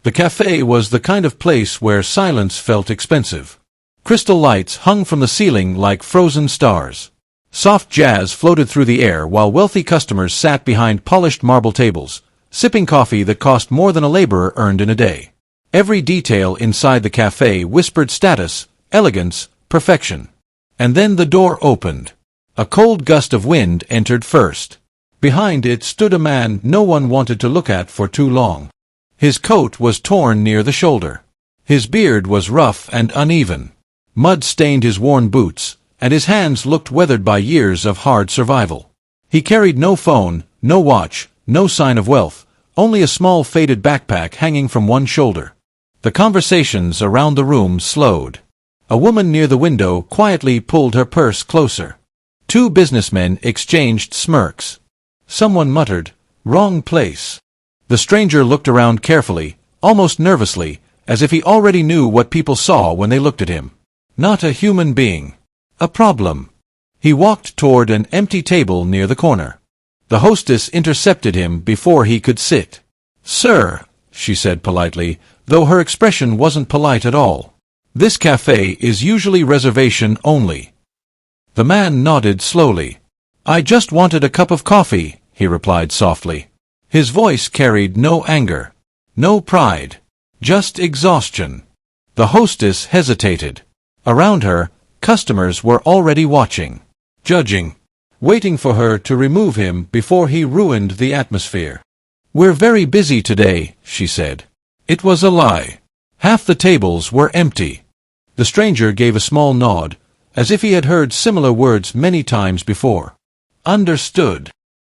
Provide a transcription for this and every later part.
The cafe was the kind of place where silence felt expensive. Crystal lights hung from the ceiling like frozen stars. Soft jazz floated through the air while wealthy customers sat behind polished marble tables, sipping coffee that cost more than a laborer earned in a day. Every detail inside the cafe whispered status, elegance, perfection. And then the door opened. A cold gust of wind entered first. Behind it stood a man no one wanted to look at for too long. His coat was torn near the shoulder. His beard was rough and uneven. Mud stained his worn boots, and his hands looked weathered by years of hard survival. He carried no phone, no watch, no sign of wealth, only a small faded backpack hanging from one shoulder. The conversations around the room slowed. A woman near the window quietly pulled her purse closer. Two businessmen exchanged smirks. Someone muttered, "Wrong place." The stranger looked around carefully, almost nervously, as if he already knew what people saw when they looked at him. Not a human being. A problem. He walked toward an empty table near the corner. The hostess intercepted him before he could sit. "Sir," she said politely, though her expression wasn't polite at all. "This cafe is usually reservation only." The man nodded slowly. "I just wanted a cup of coffee," he replied softly. His voice carried no anger, no pride, just exhaustion. The hostess hesitated. Around her, customers were already watching, judging, waiting for her to remove him before he ruined the atmosphere. "We're very busy today," she said. It was a lie. Half the tables were empty. The stranger gave a small nod, as if he had heard similar words many times before. Understood.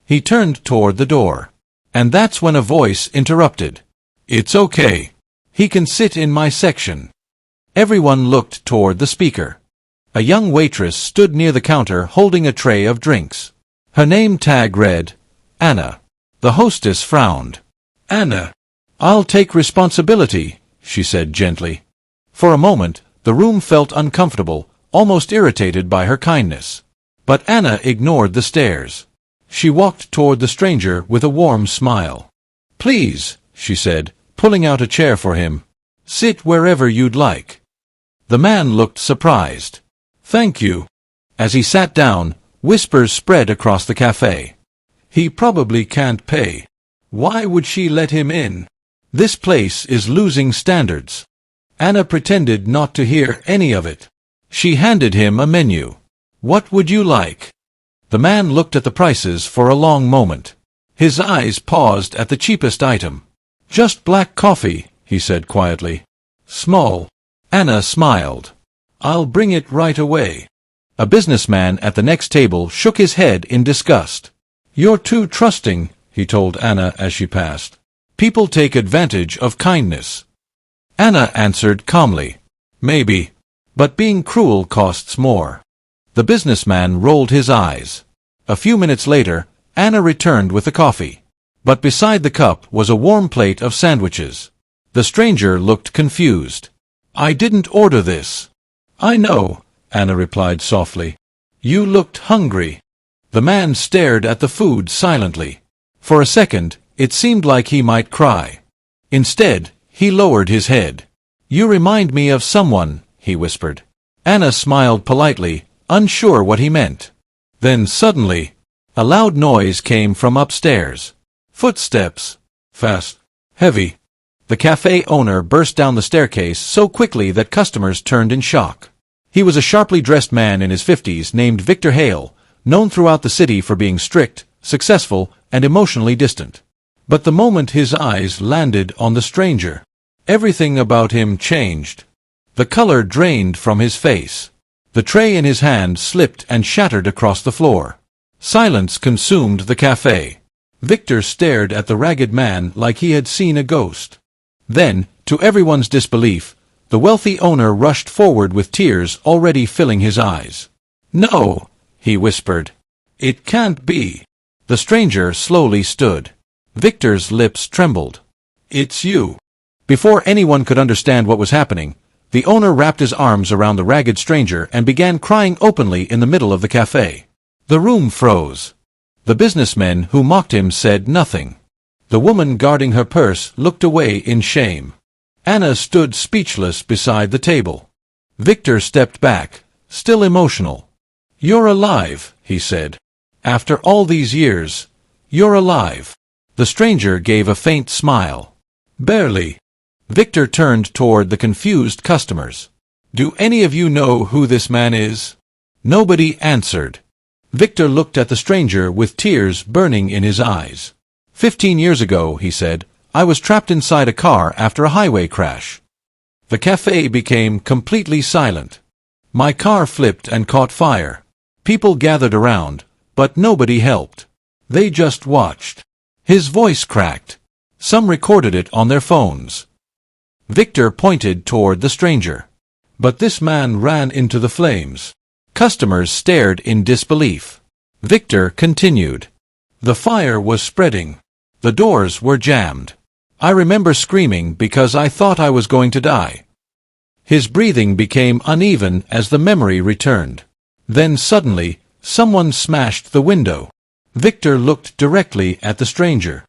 He turned toward the door. And that's when a voice interrupted. "It's okay. He can sit in my section." Everyone looked toward the speaker. A young waitress stood near the counter holding a tray of drinks. Her name tag read, Anna. The hostess frowned. "Anna, I'll take responsibility," she said gently. For a moment, the room felt uncomfortable, almost irritated by her kindness. But Anna ignored the stares. She walked toward the stranger with a warm smile. "Please," she said, pulling out a chair for him. "Sit wherever you'd like." The man looked surprised. "Thank you." As he sat down, whispers spread across the cafe. "He probably can't pay. Why would she let him in? This place is losing standards." Anna pretended not to hear any of it. She handed him a menu. "What would you like?" The man looked at the prices for a long moment. His eyes paused at the cheapest item. "Just black coffee," he said quietly. "Small." Anna smiled. "I'll bring it right away." A businessman at the next table shook his head in disgust. "You're too trusting," he told Anna as she passed. "People take advantage of kindness." Anna answered calmly, "Maybe. But being cruel costs more." The businessman rolled his eyes. A few minutes later, Anna returned with the coffee. But beside the cup was a warm plate of sandwiches. The stranger looked confused. "I didn't order this." "I know," Anna replied softly. "You looked hungry." The man stared at the food silently. For a second, it seemed like he might cry. Instead, he lowered his head. "You remind me of someone," he whispered. Anna smiled politely, unsure what he meant. Then suddenly, a loud noise came from upstairs. Footsteps. Fast. Heavy. The cafe owner burst down the staircase so quickly that customers turned in shock. He was a sharply dressed man in his 50s named Victor Hale, known throughout the city for being strict, successful, and emotionally distant. But the moment his eyes landed on the stranger, everything about him changed. The color drained from his face. The tray in his hand slipped and shattered across the floor. Silence consumed the cafe. Victor stared at the ragged man like he had seen a ghost. Then, to everyone's disbelief, the wealthy owner rushed forward with tears already filling his eyes. "No," he whispered. "It can't be." The stranger slowly stood. Victor's lips trembled. "It's you." Before anyone could understand what was happening, the owner wrapped his arms around the ragged stranger and began crying openly in the middle of the cafe. The room froze. The businessmen who mocked him said nothing. The woman guarding her purse looked away in shame. Anna stood speechless beside the table. Victor stepped back, still emotional. "You're alive," he said. "After all these years, you're alive." The stranger gave a faint smile. "Barely." Victor turned toward the confused customers. "Do any of you know who this man is?" Nobody answered. Victor looked at the stranger with tears burning in his eyes. 15 years ago, he said, I was trapped inside a car after a highway crash. The cafe became completely silent. My car flipped and caught fire. People gathered around, but nobody helped. They just watched. His voice cracked. Some recorded it on their phones. Victor pointed toward the stranger. But this man ran into the flames. Customers stared in disbelief. Victor continued. The fire was spreading. The doors were jammed. I remember screaming because I thought I was going to die. His breathing became uneven as the memory returned. Then suddenly, someone smashed the window. Victor looked directly at the stranger.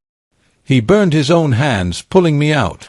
He burned his own hands pulling me out.